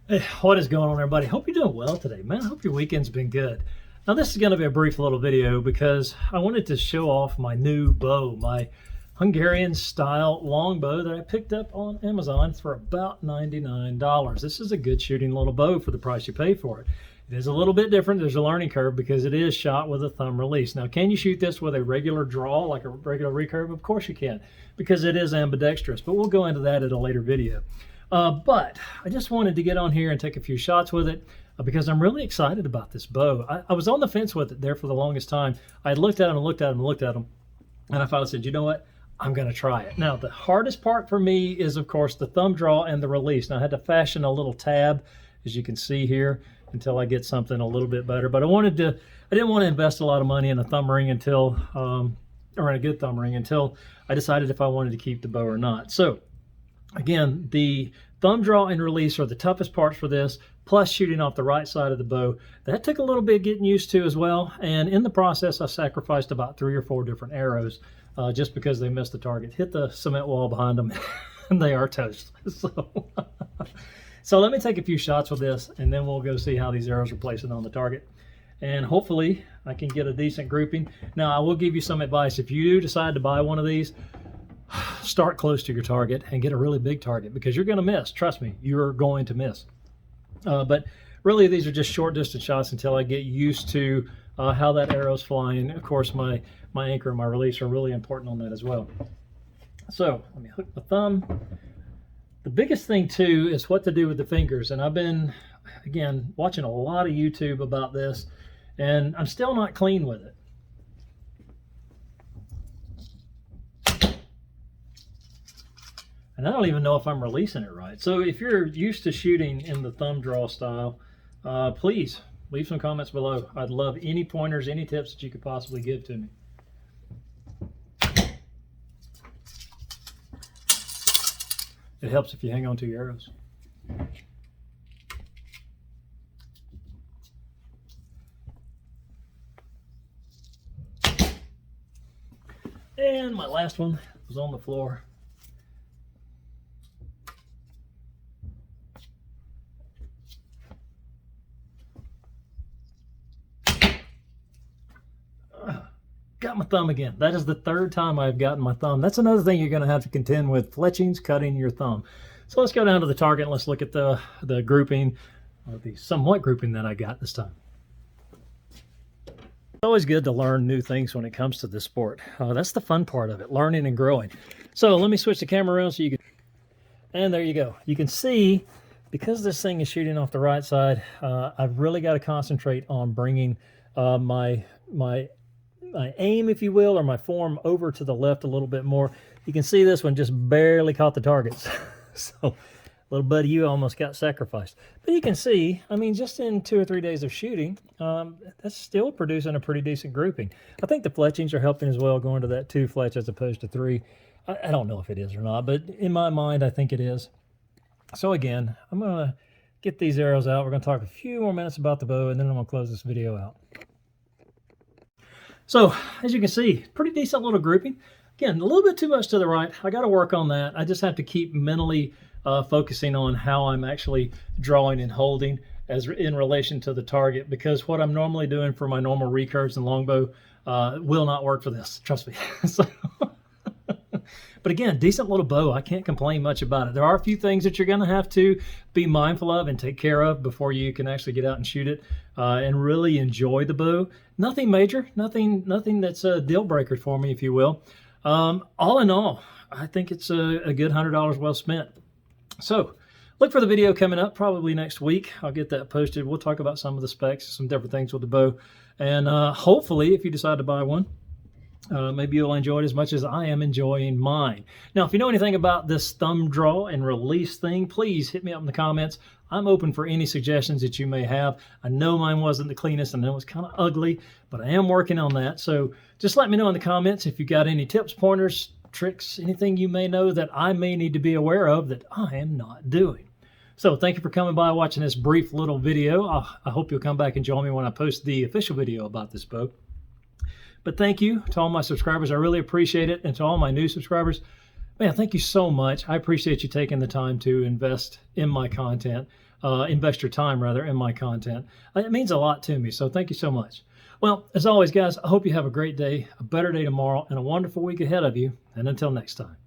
Hey, what is going on, everybody? Hope you're doing well today, man. I hope your weekend's been good. Now, this is going to be a brief little video because I wanted to show off my new bow, my Hungarian style longbow that I picked up on Amazon for about $99. This is a good shooting little bow for the price you pay for it. It is a little bit different. There's a learning curve because it is shot with a thumb release. Now, can you shoot this with a regular draw, like a regular recurve? Of course you can, because it is ambidextrous, but we'll go into that in a later video. But I just wanted to get on here and take a few shots with it because I'm really excited about this bow. I was on the fence with it there for the longest time. I looked at them and looked at them and looked at them, and I finally said, you know what? I'm going to try it. Now, the hardest part for me is, of course, the thumb draw and the release. Now, I had to fashion a little tab, as you can see here, until I get something a little bit better. But I didn't want to invest a lot of money in a thumb ring until, or in a good thumb ring until I decided if I wanted to keep the bow or not. So, again, the thumb draw and release are the toughest parts for this, plus shooting off the right side of the bow. That took a little bit getting used to as well, and in the process I sacrificed about 3 or 4 different arrows just because they missed the target. Hit the cement wall behind them, and they are toast. So let me take a few shots with this, and then we'll go see how these arrows are placing on the target. And hopefully I can get a decent grouping. Now, I will give you some advice. If you do decide to buy one of these, start close to your target and get a really big target because you're going to miss. Trust me, you're going to miss. But really, these are just short distance shots until I get used to how that arrow's flying. Of course, my anchor and my release are really important on that as well. So let me hook my thumb. The biggest thing too is what to do with the fingers. And I've been, again, watching a lot of YouTube about this, and I'm still not clean with it. And I don't even know if I'm releasing it right. So if you're used to shooting in the thumb draw style, please leave some comments below. I'd love any pointers, any tips that you could possibly give to me. It helps if you hang on to your arrows. And my last one was on the floor. Got my thumb again. That is the 3rd time I've gotten my thumb. That's another thing you're going to have to contend with, fletchings, cutting your thumb. So let's go down to the target and let's look at the grouping, or the somewhat grouping that I got this time. It's always good to learn new things when it comes to this sport. That's the fun part of it, learning and growing. So let me switch the camera around so you can, and there you go. You can see, because this thing is shooting off the right side, I've really got to concentrate on bringing my aim, if you will, or my form over to the left a little bit more. You can see this one just barely caught the targets. So, little buddy, you almost got sacrificed. But you can see, I mean, just in 2 or 3 days of shooting, that's still producing a pretty decent grouping. I think the fletchings are helping as well, going to that 2 fletch as opposed to 3. I don't know if it is or not, but in my mind, I think it is. So again, I'm going to get these arrows out. We're going to talk a few more minutes about the bow, and then I'm going to close this video out. So, as you can see, pretty decent little grouping. Again, a little bit too much to the right. I got to work on that. I just have to keep mentally focusing on how I'm actually drawing and holding as in relation to the target, because what I'm normally doing for my normal recurves and longbow will not work for this. Trust me. So, but again, decent little bow. I can't complain much about it. There are a few things that you're going to have to be mindful of and take care of before you can actually get out and shoot it and really enjoy the bow. Nothing major, nothing that's a deal breaker for me, if you will. All in all, I think it's a good $100 well spent. So look for the video coming up probably next week. I'll get that posted. We'll talk about some of the specs, some different things with the bow. And hopefully, if you decide to buy one, maybe you'll enjoy it as much as I am enjoying mine. Now, if you know anything about this thumb draw and release thing, please hit me up in the comments. I'm open for any suggestions that you may have. I know mine wasn't the cleanest and it was kind of ugly, but I am working on that. So just let me know in the comments if you got any tips, pointers, tricks, anything you may know that I may need to be aware of that I am not doing. So thank you for coming by, watching this brief little video. I hope you'll come back and join me when I post the official video about this bow. But thank you to all my subscribers. I really appreciate it. And to all my new subscribers, Man, thank you so much. I appreciate you taking the time to invest in my content, invest your time rather in my content. It means a lot to me. So thank you so much. Well, as always, guys, I hope you have a great day, a better day tomorrow, and a wonderful week ahead of you. And until next time.